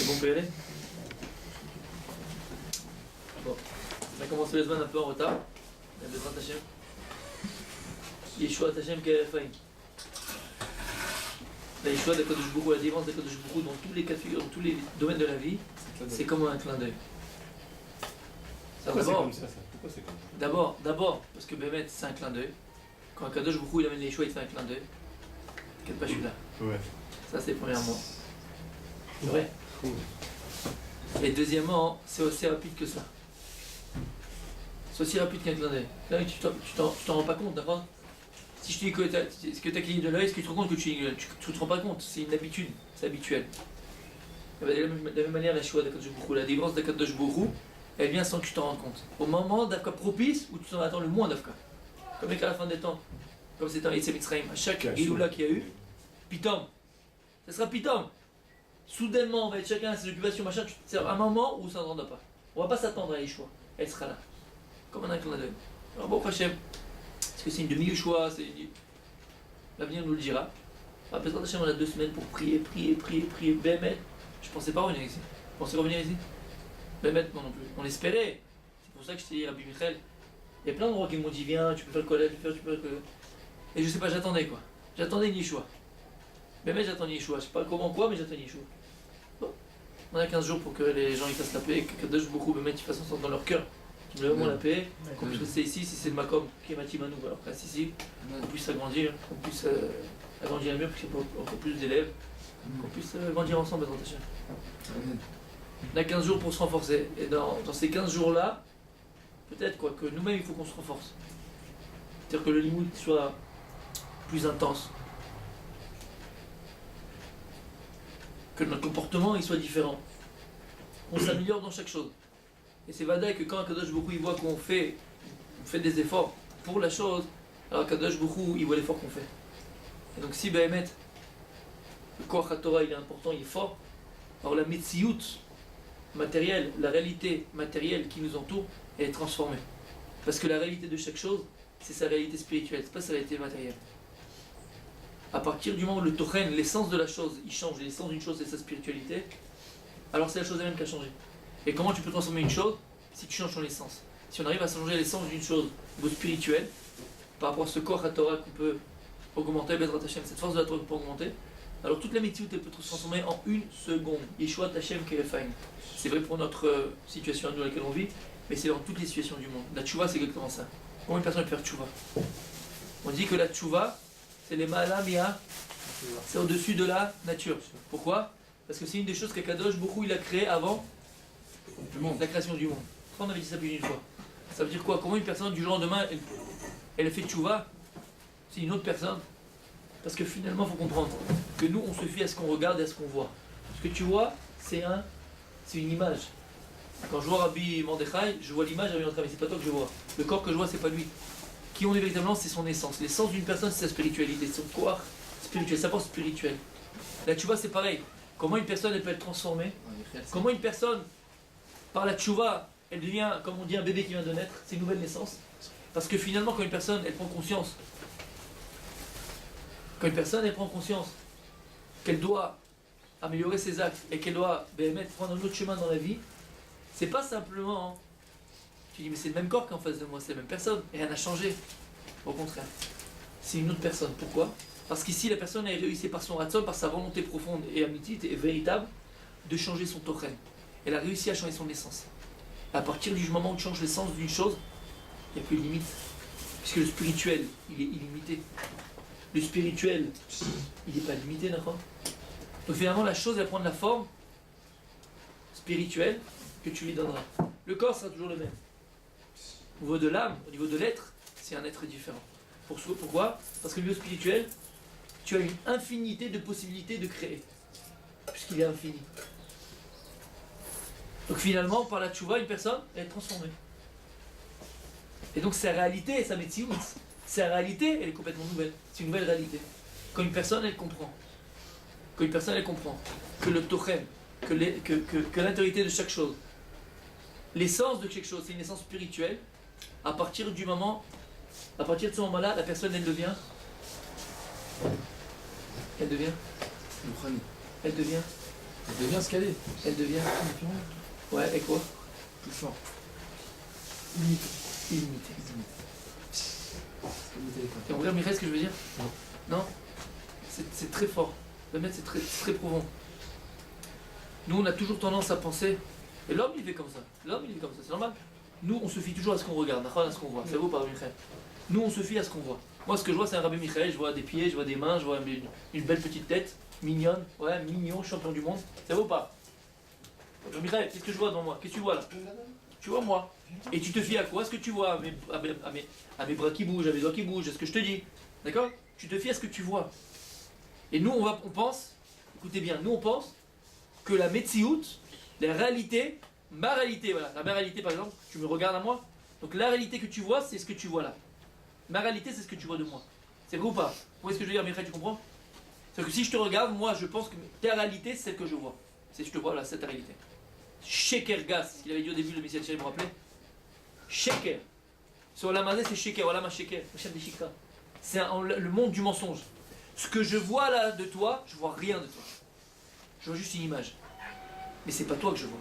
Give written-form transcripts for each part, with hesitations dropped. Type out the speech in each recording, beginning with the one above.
bon, on peut y aller? Bon, on a commencé la semaine un peu en retard. Il y a besoin d'Hachem. Yeshua Hachem Kerefaim. La Yeshua d'Akadosh Bourou, la délivrance d'Akadosh Bourou dans tous les cas de figure, dans tous les domaines de la vie, c'est comme un clin d'œil. Pourquoi c'est comme ça, Pourquoi c'est comme ça? D'abord, parce que Bémet c'est un clin d'œil. Quand Akadosh Bourou il amène les Yeshua, il fait un clin d'œil. T'inquiète pas, je suis là. Ouais. Ça c'est premièrement. C'est vrai. Cool. Et deuxièmement, c'est aussi rapide que ça. C'est aussi rapide qu'un clin d'œil. Là, tu t'en rends pas compte, d'accord? Si je te dis que tu as cligné de l'œil, est-ce que tu te rends compte que tu te rends pas compte? C'est une habitude, c'est habituel. De la même manière, la Yeshua d'Akadosh Bourou, la délivrance d'Akadosh Bourou, elle vient sans que tu t'en rendes compte. Au moment d'Afka propice où tu t'en attends le moins d'Afka. Comme à la fin des temps, comme c'était en Yetzer Mitzrayim, à chaque Géoula qu'il y a eu, Pitom, ça sera Pitom. Soudainement, on va être chacun à ses occupations, machin, c'est un moment où ça ne rendra pas. On va pas s'attendre à Yeshua, elle sera là. Comme un clin d'œil. Alors bon, Hachem, est-ce que c'est une demi-Yeshua, l'avenir nous le dira. Après ça, Hachem, on a 2 semaines pour prier. Bémet, je pensais pas revenir ici. Je pensais revenir ici. Bémet, non plus. On espérait. C'est pour ça que je t'ai dit, Rabbi Michel, il y a plein d'endroits qui m'ont dit, viens, tu peux faire le collège, tu peux faire le collège. Et je sais pas, j'attendais quoi. J'attendais une Yeshua. Bémet, j'attendais Yeshua. Je sais pas comment quoi, mais j'attendais Yeshua. Bon. On a 15 jours pour que les gens ils fassent la paix, que Kadosh beaucoup Bémet ils fassent en sorte dans leur cœur. Qui me vraiment la paix, qu'on puisse rester ici, si c'est le Makom qui est Matimanou, alors reste ici, qu'on puisse agrandir, qu'on puisse agrandir mieux, parce qu'il y a encore plus d'élèves, qu'on puisse grandir ensemble dans ta chaîne. On a 15 jours pour se renforcer, et dans ces 15 jours-là, peut-être quoi, que nous-mêmes il faut qu'on se renforce. C'est-à-dire que le limoud soit plus intense, que notre comportement il soit différent, qu'on s'améliore dans chaque chose. Et c'est vadaï que quand Kadosh Bourou il voit qu'on fait des efforts pour la chose, alors Kadosh Bourou il voit l'effort qu'on fait. Et donc si Béhémet, le Koach HaTorah il est important, il est fort, alors la Metsiout matérielle, la réalité matérielle qui nous entoure, elle est transformée. Parce que la réalité de chaque chose, c'est sa réalité spirituelle, c'est pas sa réalité matérielle. À partir du moment où le Tochen, l'essence de la chose, il change, l'essence d'une chose c'est sa spiritualité, alors c'est la chose elle-même qui a changé. Et comment tu peux transformer une chose si tu changes son essence? Si on arrive à changer l'essence d'une chose au niveau spirituel, par rapport à ce corps à Torah qu'on peut augmenter, Bezrat Hashem, cette force de la Torah qu'on peut augmenter, alors toute la métier elle peut se transformer en 1 seconde. Yeshua Hashem Kerefaim. C'est vrai pour notre situation dans laquelle on vit, mais c'est dans toutes les situations du monde. La tchouva, c'est exactement ça. Comment une personne peut faire tchouva? On dit que la tchouva, c'est les ma'alamia, c'est au-dessus de la nature. Pourquoi? Parce que c'est une des choses qu'Akadosh Bourou il a créé avant la création du monde. On avait dit ça plus d'une fois. Ça veut dire quoi? Comment une personne du jour au lendemain elle fait tchouva? C'est une autre personne. Parce que finalement il faut comprendre que nous on se fie à ce qu'on regarde et à ce qu'on voit. Ce que tu vois c'est une image. Quand je vois Rabbi Mordechai, je vois l'image Rabbi Mordechai, mais c'est pas toi que je vois. Le corps que je vois c'est pas lui. Qui on est véritablement c'est son essence. L'essence d'une personne c'est sa spiritualité, son corps spirituel, sa force spirituelle. Là tu vois c'est pareil. Comment une personne elle peut être transformée? Comment une personne par la tchouva, elle devient, comme on dit, un bébé qui vient de naître, c'est une nouvelle naissance. Parce que finalement, quand une personne, elle prend conscience, qu'elle doit améliorer ses actes et qu'elle doit prendre un autre chemin dans la vie, c'est pas simplement, tu dis, mais c'est le même corps qu'en face de moi, c'est la même personne, et rien n'a changé. Au contraire, c'est une autre personne. Pourquoi? Parce qu'ici, la personne a réussi par son ratson, par sa volonté profonde et amitite et véritable, de changer son tochen. Elle a réussi à changer son essence. À partir du moment où tu changes l'essence d'une chose, il n'y a plus de limite. Puisque le spirituel, il est illimité. Le spirituel, il n'est pas limité, d'accord? Donc finalement, la chose, elle prend de la forme spirituelle que tu lui donneras. Le corps sera toujours le même. Au niveau de l'âme, au niveau de l'être, c'est un être différent. Pourquoi? Parce que le niveau spirituel, tu as une infinité de possibilités de créer. Puisqu'il est infini. Donc finalement, par la tchouva, une personne elle est transformée. Et donc sa réalité, sa métiout, sa réalité, elle est complètement nouvelle. C'est une nouvelle réalité. Quand une personne, elle comprend. Que le tochen, que l'intériorité de chaque chose, l'essence de quelque chose, c'est une essence spirituelle, à partir de ce moment-là, la personne, elle devient Elle devient ce qu'elle est. Elle devient. Ouais, et quoi? Plus fort. Illimité. Illimité. Tu comprends, Michael, ce que je veux dire? Non. Non? C'est très fort. Le maître, c'est très profond. Nous, on a toujours tendance à penser. Et l'homme, il fait comme ça. L'homme, il est comme ça, c'est normal. Nous, on se fie toujours à ce qu'on regarde, à ce qu'on voit. C'est vous, par Michael. Nous, on se fie à ce qu'on voit. Moi, ce que je vois, c'est un Rabbi Michael. Je vois des pieds, je vois des mains, je vois une belle petite tête, mignonne. Ouais, mignon, champion du monde. C'est vous ou pas? Michael, qu'est-ce que je vois devant moi? Qu'est-ce que tu vois là? Tu vois moi. Et tu te fies à quoi? Est-ce que tu vois à mes bras qui bougent, à mes doigts qui bougent, à ce que je te dis? D'accord? Tu te fies à ce que tu vois. Et nous, on pense, écoutez bien, nous on pense que la Metsiout, la réalité, ma réalité, voilà, ma réalité par exemple, tu me regardes à moi, donc la réalité que tu vois, c'est ce que tu vois là. Ma réalité, c'est ce que tu vois de moi. C'est vrai ou pas? Vous voyez ce que je veux dire, Michael, tu comprends? C'est-à-dire que si je te regarde, moi je pense que ta réalité, c'est celle que je vois. C'est je te vois là, c'est ta réalité. Sheker gas, c'est ce qu'il avait dit au début, le Messie Tchèque, vous vous rappelez? Sheker. Sur la mazé, c'est Sheker, voilà ma Sheker, le chef des Shikra. C'est le monde du mensonge. Ce que je vois là de toi, je vois rien de toi. Je vois juste une image. Mais c'est pas toi que je vois.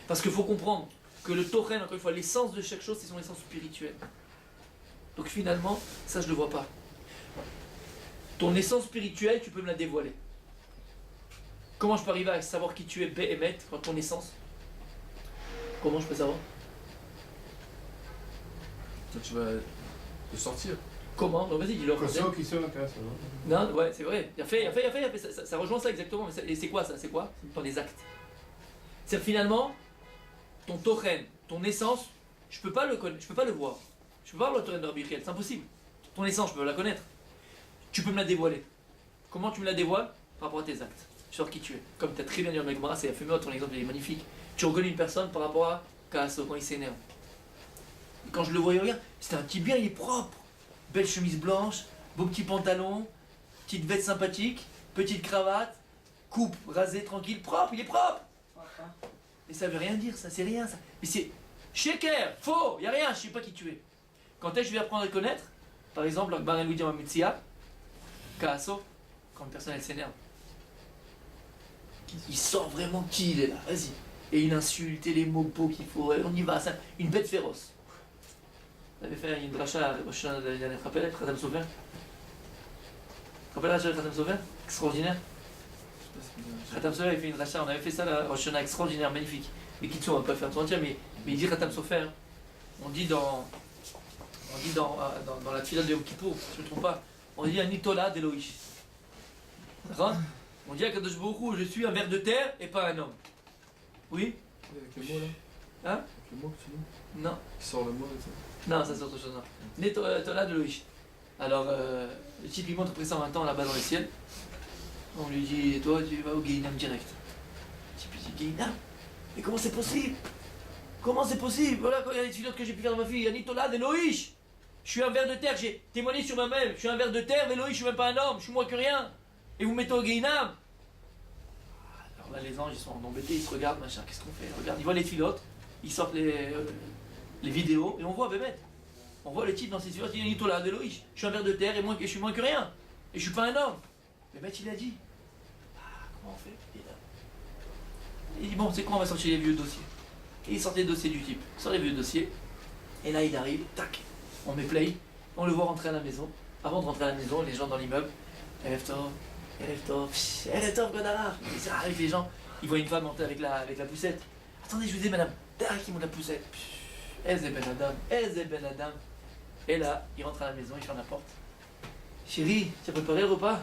Parce qu'il faut comprendre que le Tochen, encore une fois, l'essence de chaque chose, c'est son essence spirituelle. Donc finalement, ça je le vois pas. Ton essence spirituelle, tu peux me la dévoiler. Comment je peux arriver à savoir qui tu es, Béhémet, quand ton essence? Comment je peux savoir? Toi, tu vas te sortir. Comment? Non, vas-y, dis-le. Non, ouais, c'est vrai. Il a fait. Ça rejoint ça exactement. Et c'est quoi ça? C'est quoi? Dans les actes. C'est finalement, ton tochen, ton essence, je peux pas le connaître, je peux pas le voir. Je peux pas voir le tochen de Rabbi Yechiel, c'est impossible. Ton essence, je peux la connaître. Tu peux me la dévoiler. Comment tu me la dévoiles? Par rapport à tes actes. Sur qui tu es. Comme tu as très bien dit en Megmara, c'est Afumot, ton exemple il est magnifique. Tu reconnais une personne par rapport à Kaaso, quand il s'énerve. Quand je le voyais, regarde, c'était un petit bien, il est propre. Belle chemise blanche, beau petit pantalon, petite veste sympathique, petite cravate, coupe rasée tranquille, propre, il est propre. Mais ça veut rien dire, ça, c'est rien ça. Mais c'est Sheker, faux, il n'y a rien, je sais pas qui tu es. Quand est-ce que je vais apprendre à le connaître? Par exemple, l'Akbar El Louis Mamitsia, Kaaso, quand une personne elle s'énerve. Il sort vraiment qui il est là, vas-y. Et il insulte, et les mots beaux qu'il faut, on y va, ça, une bête féroce. On avait fait une dracha au Shana de l'année dernière, rappelez, Khatam Sofer. Rappelez la dracha de Khatam Sofer? Extraordinaire. Khatam Sofer, il fait une dracha, on avait fait ça là, au Shana extraordinaire, magnifique. Mais Kitsu, on va pas faire tout entier, mais il dit Khatam Sofer. On dit dans la tfila de Yom Kippour, si je ne me trompe pas, on dit un Itola d'Eloïch. D'accord? On dit à Kadosh Baruch Hu, je suis un ver de terre et pas un homme. Oui? Avec le mot là? Hein? Avec le mot que tu dis? Non. Qui sort le mot et ça? Non, ça c'est autre chose. Netola de Loïch. Alors, typiquement, après 120 ans là-bas dans le ciel, on lui dit, et toi, tu vas au Guéinam direct. Typiquement, Guéinam? Mais comment c'est possible? Comment c'est possible? Voilà, quand il y a des filotes que j'ai pu faire dans ma fille, il y a Nitola de Loïch. Je suis un ver de terre, j'ai témoigné sur moi-même. Je suis un ver de terre, mais Loïch, je suis même pas un homme, je suis moins que rien. Et vous mettez au Guéinam? Alors là, les anges, ils sont embêtés, ils se regardent, machin, qu'est-ce qu'on fait? Regarde, ils voient les filotes, ils sortent les vidéos, et on voit Bémet. On voit le type dans ses filotes, il dit Nitola de Loïch. Je suis un ver de terre, et je suis moins que rien. Et je suis pas un homme. Bémet, il a dit. Comment on fait? Il dit, bon, c'est quoi, on va sortir les vieux dossiers. Et il sort les dossiers du type. Il sort les vieux dossiers. Et là, il arrive, tac, on met play, on le voit rentrer à la maison. Avant de rentrer à la maison, les gens dans l'immeuble, Erev Tov, Godara. Ça arrive, les gens, ils voient une femme monter avec la poussette. Attendez, je vous dis, madame, tac, ils montent la poussette. Eze Ben Adam. Et là, il rentre à la maison, il ferme la porte. Chérie, tu as préparé le repas?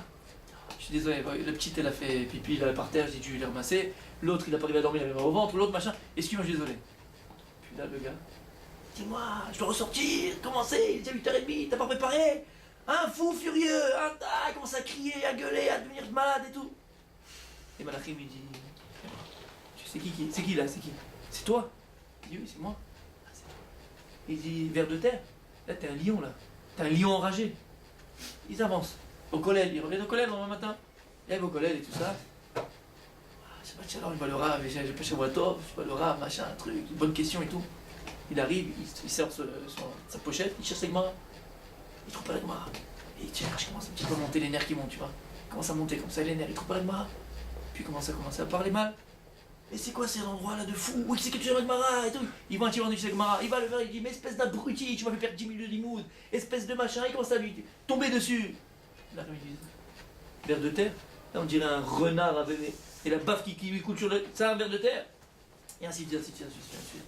Je suis désolé, la petite, elle a fait pipi là par terre, j'ai dû les ramasser. L'autre, il n'a pas arrivé à dormir, il avait mal au ventre. L'autre, machin. Excuse-moi, je suis désolé. Puis là, le gars, dis-moi, je dois ressortir, comment c'est? Il est 8h30, t'as pas préparé? Un fou furieux, il commence à crier, à gueuler, à devenir malade et tout. Et Malachim lui dit, c'est qui là, c'est qui? C'est toi? Il dit oui, c'est moi. Ah, c'est toi. Il dit, ver de terre, là t'es un lion là, t'es un lion enragé. Ils avancent au collège, ils reviennent au collège le lendemain matin. Il arrive au collège et tout ça. Alors il va le rave, j'ai pas chez moi top, je sais pas le rave, machin, un truc, une bonne question et tout. Il arrive, il sort sa pochette, il cherche la Gemara. Il trouve pas la Gemara. Et il cherche, commence un petit peu à monter les nerfs qui montent, tu vois. Il commence à monter comme ça les nerfs, il trouve pas la Gemara. Puis commence à parler mal. Mais c'est quoi cet endroit là de fou? Oui, c'est que tu es Gemara et tout. Ils vont un petit peu chez Gemara. Il va le faire, il dit mais espèce d'abruti, tu m'as fait perdre 10 minutes de limoud, espèce de machin, il commence à lui tomber dessus. Là, il dit, ver de terre. Là, on dirait un renard avec et la baffe qui lui coule sur le. C'est un ver de terre. Et ainsi de suite, ainsi de suite, ainsi de suite.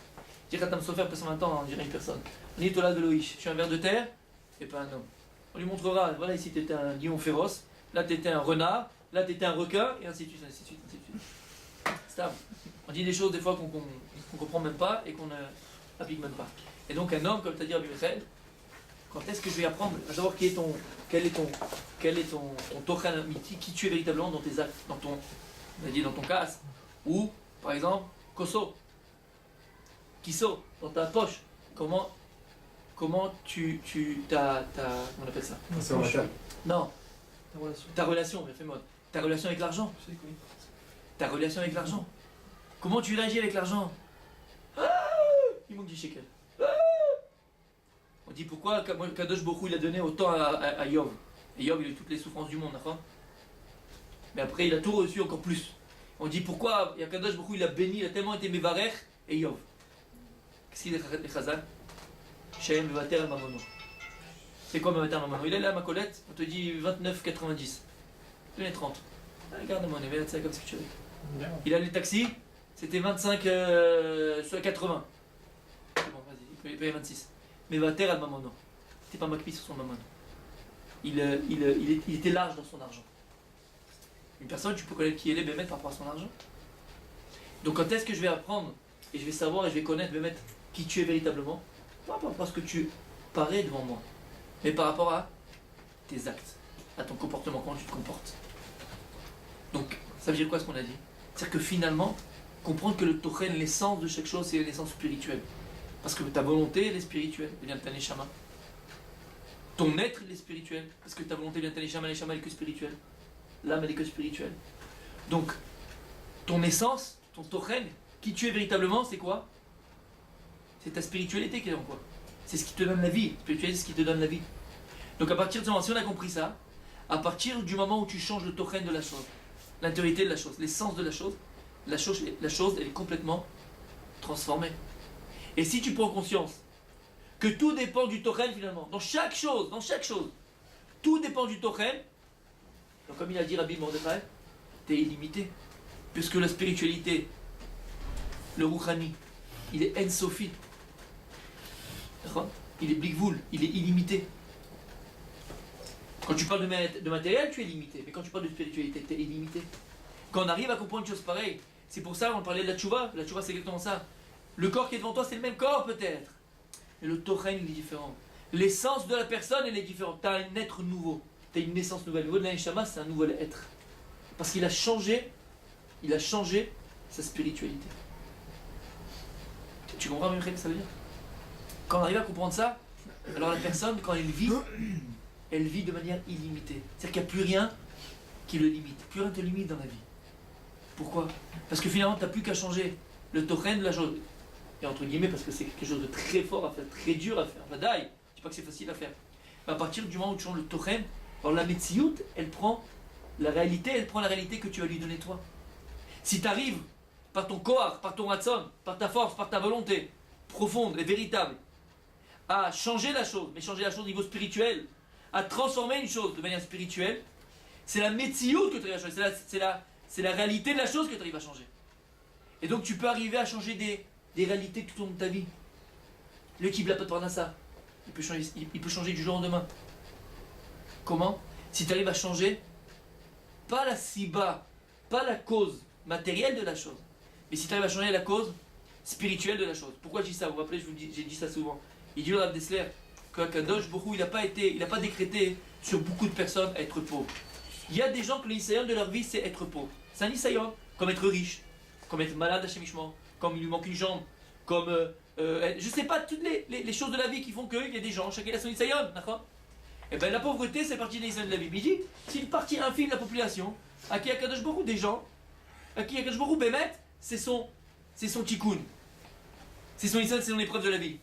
Dire Khatam Sofer passe en même temps, on dirait une personne. On dit Tola de Loïch, je suis un ver de terre et pas un homme. On lui montrera, voilà, ici t'étais un lion féroce, là t'étais un renard, là t'étais un requin, et ainsi de suite, ainsi de suite, ainsi de suite. Stable. On dit des choses des fois qu'on comprend même pas et qu'on n'applique même pas. Et donc un homme, comme tu as dit Rabbi Michael, quand est-ce que je vais apprendre à savoir quel est ton tochan amiti, qui tu es véritablement dans tes actes, on a dit dans ton casse, ou par exemple, koso, kiso, dans ta poche, comment tu comment on appelle ça? Non, ta relation, bien fait mode. Ta relation avec l'argent. Ta relation avec l'argent. Comment tu réagis avec l'argent? Il manque 10 shekels. On dit pourquoi Kadosh Baruch Hu, il a donné autant à Yov. Et Yov, il a eu toutes les souffrances du monde, d'accord? Mais après, il a tout reçu encore plus. On dit pourquoi Kadosh Baruch Hu, il a béni, il a tellement été Mevarech et Yov. Qu'est-ce qu'il dit les Chazal? Shem Mevater al Mamono. C'est quoi Mevater al Mamono? Il est là, ma Colette, on te dit 29,90. Donnez 30. Regarde-moi, on est là, comme ce que tu veux. Il a les taxis, c'était 25 sur 80. C'est bon, vas-y, il paye 26. Mais va terre à mamono. C'était pas Makpi sur son mamono. Il était large dans son argent. Une personne, tu peux connaître qui elle est, Bémet, par rapport à son argent. Donc quand est-ce que je vais apprendre, et je vais savoir, et je vais connaître, Bémet, qui tu es véritablement, pas par rapport à ce que tu parais devant moi, mais par rapport à tes actes, à ton comportement, comment tu te comportes. Donc, ça veut dire quoi ce qu'on a dit? C'est-à-dire que finalement, comprendre que le tochen, l'essence de chaque chose, c'est l'essence spirituelle. Parce que ta volonté, elle est spirituelle, elle vient de ta neshama. Ton être, il est spirituel. Parce que ta volonté vient de ta neshama, la neshama, elle est que spirituelle. L'âme, elle est que spirituelle. Donc, ton essence, ton tochen, qui tu es véritablement, c'est quoi? C'est ta spiritualité qui est en quoi? C'est ce qui te donne la vie. Spiritualité, c'est ce qui te donne la vie. Donc, à partir de ce moment, si on a compris ça, à partir du moment où tu changes le tochen de la chose, l'intériorité de la chose, l'essence de la chose, elle est complètement transformée. Et si tu prends conscience que tout dépend du tochen finalement, dans chaque chose, tout dépend du tochen, donc comme il a dit Rabbi Mordechai, tu es illimité. Puisque la spiritualité, le Rouhani, il est En-Sofi. Il est Blikvoul, il est illimité. Quand tu parles de matériel, tu es limité. Mais quand tu parles de spiritualité, tu es illimité. Quand on arrive à comprendre une chose pareille, c'est pour ça qu'on parlait de la tchouva. La tchouva, c'est exactement ça. Le corps qui est devant toi, c'est le même corps peut-être. Mais le tochen, il est différent. L'essence de la personne, elle est différente. Tu as un être nouveau. Tu as une naissance nouvelle. Le niveau de la neshama, c'est un nouvel être. Parce qu'il a changé sa spiritualité. Tu comprends même ce que ça veut dire? Quand on arrive à comprendre ça, alors la personne, quand elle vit de manière illimitée. C'est-à-dire qu'il n'y a plus rien qui le limite. Plus rien ne te limite dans la vie. Pourquoi? Parce que finalement, tu n'as plus qu'à changer le tochen de la chose. Et entre guillemets, parce que c'est quelque chose de très fort à faire, très dur à faire. Vadaï, je ne dis pas que c'est facile à faire. Mais à partir du moment où tu changes le tochen, alors la metsiout, elle prend la réalité que tu vas lui donner toi. Si tu arrives, par ton koach, par ton ratson, par ta force, par ta volonté profonde et véritable, à changer la chose, mais changer la chose au niveau spirituel, à transformer une chose de manière spirituelle, c'est la metsiout que tu arrives à changer, c'est la réalité de la chose que tu arrives à changer. Et donc tu peux arriver à changer des réalités tout au long de ta vie. Le kibla pas de parnassa, il peut changer du jour au lendemain. Comment? Si tu arrives à changer, pas la siba, pas la cause matérielle de la chose, mais si tu arrives à changer la cause spirituelle de la chose. Pourquoi je dis ça? Vous vous rappelez, j'ai dit ça souvent. Il dit au Rav Dessler que Kadosh Baruch Hu, il n'a pas décrété sur beaucoup de personnes à être pauvres. Il y a des gens que l'insayon de leur vie, c'est être pauvre. C'est un insayon, comme être riche, comme être malade à Shemishman, comme il lui manque une jambe, comme, je sais pas, toutes les choses de la vie qui font qu'il y a des gens, chacun a son insayon, d'accord? Et bien la pauvreté, c'est partie des insayon de la vie. Mais il dit, c'est une partie infime de la population, à qui Kadosh Baruch Hu, des gens, à qui Kadosh Baruch Hu, Bémet, c'est son tikkun. C'est son insayon, c'est son épreuve de la vie.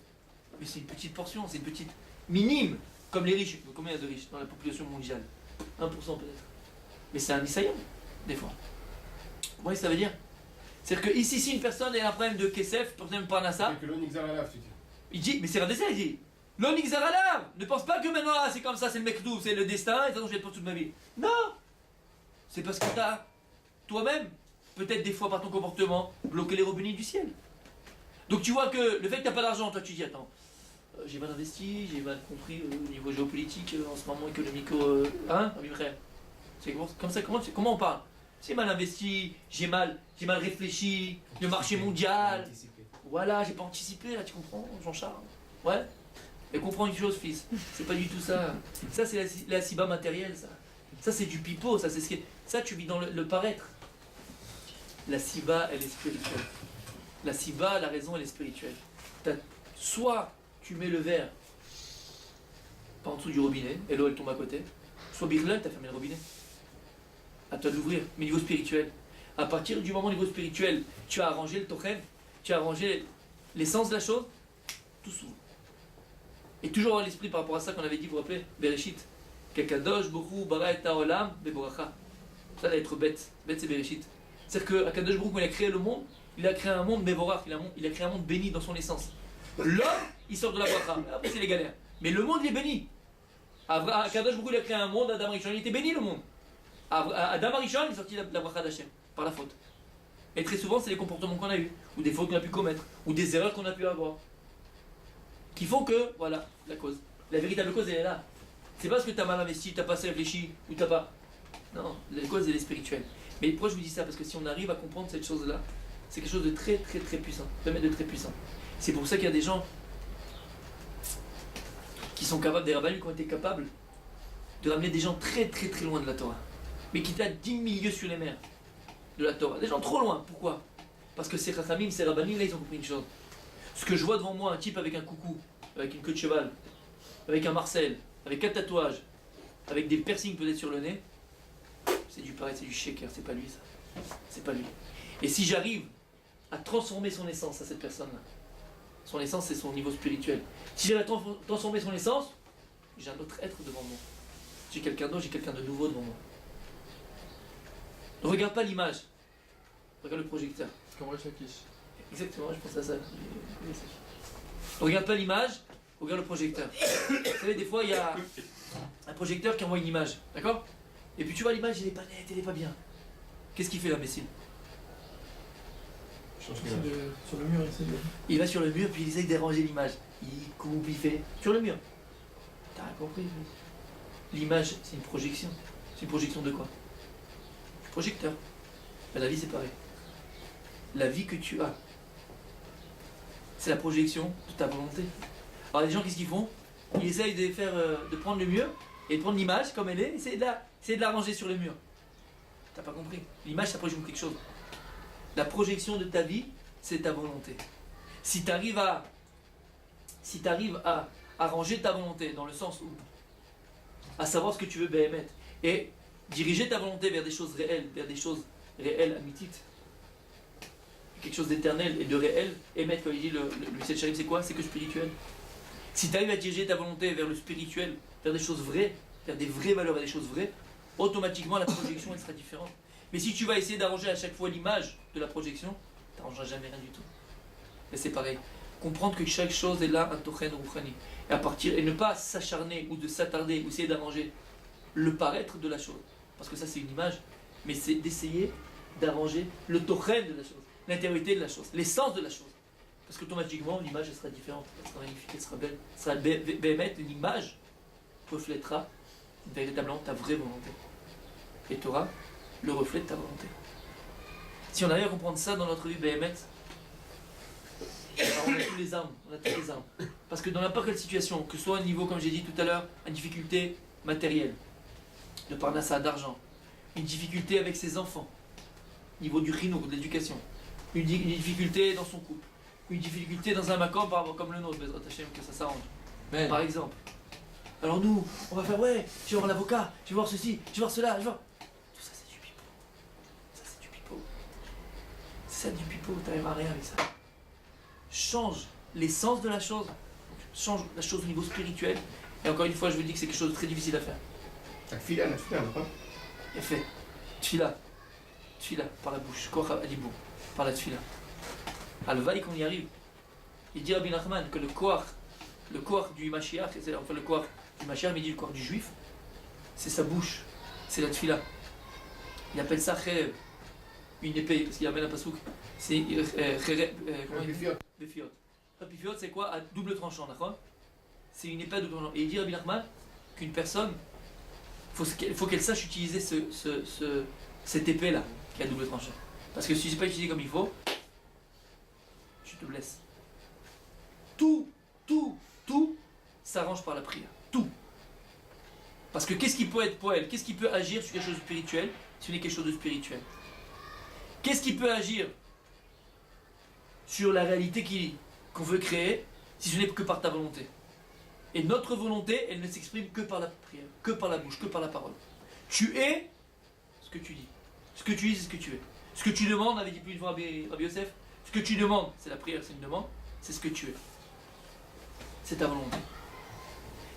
Mais c'est une petite portion, c'est une petite minime, comme les riches. Combien il y a de riches dans la population mondiale? 1% peut-être. Mais c'est un insayon, des fois. Vous voyez ce que ça veut dire? C'est-à-dire que ici, si une personne a un problème de Kesef, problème de Parnassa, Que l'on exagère, tu dis. il dit, mais c'est un dessin, il dit. L'on exagère. Ne pense pas que maintenant, ah, c'est comme ça, c'est le mekdou, c'est le destin, et ça, je vais être pour toute ma vie. Non. C'est parce que tu as, toi-même, peut-être des fois par ton comportement, bloqué les robinets du ciel. Donc tu vois que le fait que tu n'as pas d'argent, toi tu dis, attends, j'ai mal investi, j'ai mal compris au niveau géopolitique, en ce moment économique, hein, ami frère. C'est comme ça, comment on parle? J'ai mal investi, j'ai mal réfléchi, le marché mondial. Voilà, j'ai pas anticipé, là, tu comprends, Jean-Charles? Ouais. Et comprends une chose, fils, c'est pas du tout ça. Ça, c'est la siba matérielle, ça. Ça, c'est du pipeau, ça, c'est ce qui est... Ça, tu vis dans le paraître. La siba, elle est spirituelle. La siba, la raison, elle est spirituelle. Soit tu mets le verre pas en dessous du robinet, et l'eau, elle tombe à côté. Soit birlal, t'as fermé le robinet. À toi de l'ouvrir, mais niveau spirituel. À partir du moment niveau spirituel, tu as arrangé le tochen, tu as arrangé l'essence de la chose, tout s'ouvre. Et toujours à l'esprit par rapport à ça qu'on avait dit, vous vous rappelez, Bereshit. Kakadosh, Borou, Bara et Taolam, Beboracha. Ça va être bête. Bête, c'est Bereshit. C'est-à-dire que Akadosh Borou, quand il a créé le monde, il a créé un monde Bevorach, il a créé un monde béni dans son essence. L'homme, il sort de la bracha. Après, c'est les galères. Mais le monde, il est béni. Akadosh Borou, il a créé un monde, Adam Rishon, il était béni le monde. Adam Rishon, il est sorti de la bracha d'Hachem, par la faute. Et très souvent, c'est les comportements qu'on a eus, ou des fautes qu'on a pu commettre, ou des erreurs qu'on a pu avoir, qui font que, voilà, la cause. La véritable cause, elle est là. C'est pas parce que tu as mal investi, tu n'as pas assez réfléchi, ou tu n'as pas... Non, la cause, elle est spirituelle. Mais pourquoi je vous dis ça? Parce que si on arrive à comprendre cette chose-là, c'est quelque chose de très très très puissant, même de très puissant. C'est pour ça qu'il y a des gens qui sont capables, des rabbins qui ont été capables de ramener des gens très très très loin de la Torah, mais qui étaient à 10 milieux sur les mers de la Torah. Des gens trop loin, pourquoi? Parce que ces chachamim, ces rabbanim, là ils ont compris une chose. Ce que je vois devant moi, un type avec un coucou, avec une queue de cheval, avec un Marcel, avec 4 tatouages, avec des piercings peut-être sur le nez, c'est du pareil, c'est du shaker, c'est pas lui ça. C'est pas lui. Et si j'arrive à transformer son essence à cette personne-là, son essence c'est son niveau spirituel. Si j'arrive à transformer son essence, j'ai un autre être devant moi. J'ai quelqu'un d'autre, j'ai quelqu'un de nouveau devant moi. Ne regarde pas l'image, regarde le projecteur. Comme Resh Lakish. Exactement, je pense à ça. Ne regarde pas l'image, regarde le projecteur. Vous savez, des fois il y a un projecteur qui envoie une image, d'accord? Et puis tu vois l'image, elle est pas nette, elle est pas bien. Qu'est-ce qu'il fait l'imbécile? Sur le mur, Il va sur le mur, puis il essaye de déranger l'image. Il coupe, il fait. Sur le mur. T'as rien compris? L'image, c'est une projection. C'est une projection de quoi? Du projecteur. Ben, la vie, c'est pareil. La vie que tu as, c'est la projection de ta volonté. Alors, les gens, qu'est-ce qu'ils font? Ils essayent de faire, de prendre le mur et de prendre l'image comme elle est, et c'est de la ranger sur le mur. T'as pas compris? L'image, ça projette quelque chose. La projection de ta vie, c'est ta volonté. Si tu arrives à ranger ta volonté dans le sens où, à savoir ce que tu veux béhémettre, et diriger ta volonté vers des choses réelles, amitites, quelque chose d'éternel et de réel, émettre, comme il dit le Michel Charim, c'est quoi? C'est que spirituel. Si tu arrives à diriger ta volonté vers le spirituel, vers des choses vraies, vers des vraies valeurs et des choses vraies, automatiquement la projection elle sera différente. Mais si tu vas essayer d'arranger à chaque fois l'image de la projection, tu n'arrangeras jamais rien du tout. Et c'est pareil. Comprendre que chaque chose est là, un tochen rouchani. Et ne pas s'acharner ou de s'attarder ou essayer d'arranger le paraître de la chose. Parce que ça c'est une image, mais c'est d'essayer d'arranger le tochen de la chose, l'intériorité de la chose, l'essence de la chose. Parce qu'automatiquement l'image elle sera différente, elle sera magnifique, elle sera belle. Elle sera béhémet, l'image reflètera véritablement ta vraie volonté. Et tu auras le reflet de ta volonté. Si on arrive à comprendre ça dans notre vie béhémet, on a tous les armes, Parce que dans n'importe quelle situation, que ce soit au niveau, comme j'ai dit tout à l'heure, une difficulté matérielle, de parnassa, d'argent, une difficulté avec ses enfants, au niveau du chinour, de l'éducation, une difficulté dans son couple, une difficulté dans un macor comme le nôtre, Bezrat Hashem, que ça s'arrange. Par exemple. Alors nous, on va faire, ouais, je vais voir l'avocat, je vais voir ceci, je vais voir cela, je vais voir... Tout ça c'est du pipeau. Ça c'est du pipeau. C'est ça du pipeau, t'arriveras à rien avec ça. Change l'essence de la chose, change la chose au niveau spirituel. Et encore une fois, je vous dis que c'est quelque chose de très difficile à faire. La fila, pas. Et fait. Tfila. tfila, par la bouche, koach alibou, par la tfila. Alvaï qu'on y arrive. Il dit Rabbi Nachman que le koach du Mashiach, c'est enfin le koach du Mashiach, mais il dit le koach du juif, c'est sa bouche, c'est la tfila. Il appelle ça cherev, une épée, parce qu'il y a même un pasouk, c'est cherev, comment il dit Befiot. Befiot, c'est quoi? À double tranchant, d'accord? C'est une épée à double tranchant. Et il dit Rabbi Nachman qu'une personne, il faut qu'elle sache utiliser cette épée-là, qui a double tranchant. Parce que si c'est pas utilisé comme il faut, tu te blesses. Tout s'arrange par la prière. Tout. Parce que qu'est-ce qui peut être pour elle? Qu'est-ce qui peut agir sur quelque chose de spirituel si ce n'est quelque chose de spirituel? Qu'est-ce qui peut agir sur la réalité qu'on veut créer si ce n'est que par ta volonté? Et notre volonté, elle ne s'exprime que par la prière, que par la bouche, que par la parole. Tu es ce que tu dis. Ce que tu dis, c'est ce que tu es. Ce que tu demandes, avait dit plus une fois Rabbi Yosef, ce que tu demandes, c'est la prière, c'est une demande, c'est ce que tu es. C'est ta volonté.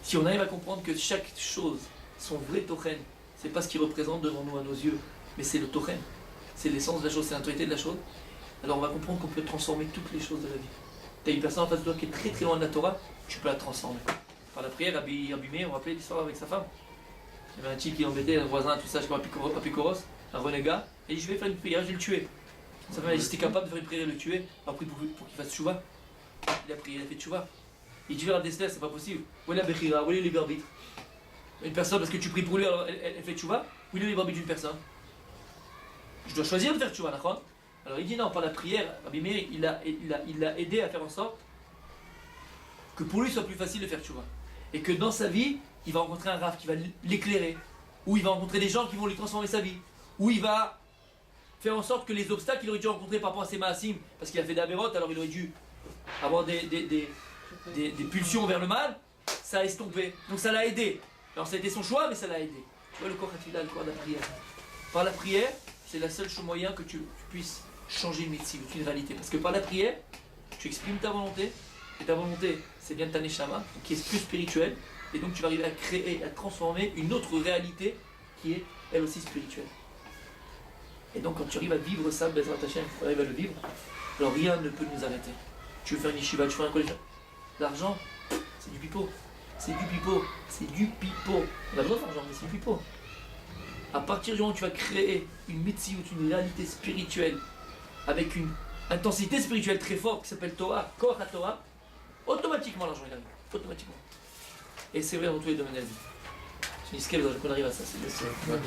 Si on arrive à comprendre que chaque chose, son vrai tochen, c'est pas ce qu'il représente devant nous à nos yeux, mais c'est le tochen, c'est l'essence de la chose, c'est l'autorité de la chose, alors on va comprendre qu'on peut transformer toutes les choses de la vie. Tu as une personne en face de toi qui est très très loin de la Torah, tu peux la transformer. Par la prière, Rabbi Meir, on rappelait l'histoire avec sa femme. Il y avait un type qui embêtait un voisin, tout ça, je crois, Apikoros, un renégat, et il dit je vais faire une prière, je vais le tuer. Sa femme a dit si t'es capable de faire une prière et le tuer, alors prie pour qu'il fasse tchouva. Il a prié, il a fait tchouva. Il dit vers Dessler, c'est pas possible. Où est la Bechira, où est le libre arbitre? Une personne, parce que tu pries pour lui, alors elle fait tchouva, où est le libre arbitre d'une personne? Je dois choisir de faire tchouva, d'accord? Alors il dit non, par la prière, Rabbi Meir, il l'a aidé à faire en sorte que pour lui soit plus facile de faire tchouva. Et que dans sa vie, il va rencontrer un Rav qui va l'éclairer, ou il va rencontrer des gens qui vont lui transformer sa vie, ou il va faire en sorte que les obstacles qu'il aurait dû rencontrer par rapport à ses maasim, parce qu'il a fait des avérotes, alors il aurait dû avoir des pulsions vers le mal, ça a estompé. Donc ça l'a aidé. Alors ça a été son choix, mais ça l'a aidé. Tu vois le corps le corps de la prière. Par la prière, c'est le seul moyen que tu puisses changer une médecine, une réalité. Parce que par la prière, tu exprimes ta volonté, et ta volonté, c'est bien ta neshama, qui est plus spirituelle, et donc tu vas arriver à créer, à transformer une autre réalité qui est elle aussi spirituelle. Et donc quand tu arrives à vivre ça, Bezrat Hashem, tu arrives à le vivre, alors rien ne peut nous arrêter. Tu veux faire une yeshiva, tu veux faire un collège. L'argent, c'est du pipeau. C'est du pipeau. C'est du pipeau. On a besoin d'argent, mais c'est du pipeau. À partir du moment où tu vas créer une médecine, une réalité spirituelle, avec une intensité spirituelle très forte qui s'appelle Torah, Koach HaTorah, automatiquement l'argent il arrive. Automatiquement. Et c'est vrai dans tous les domaines de la vie. C'est une escale, qu'on arrive à ça. C'est bien.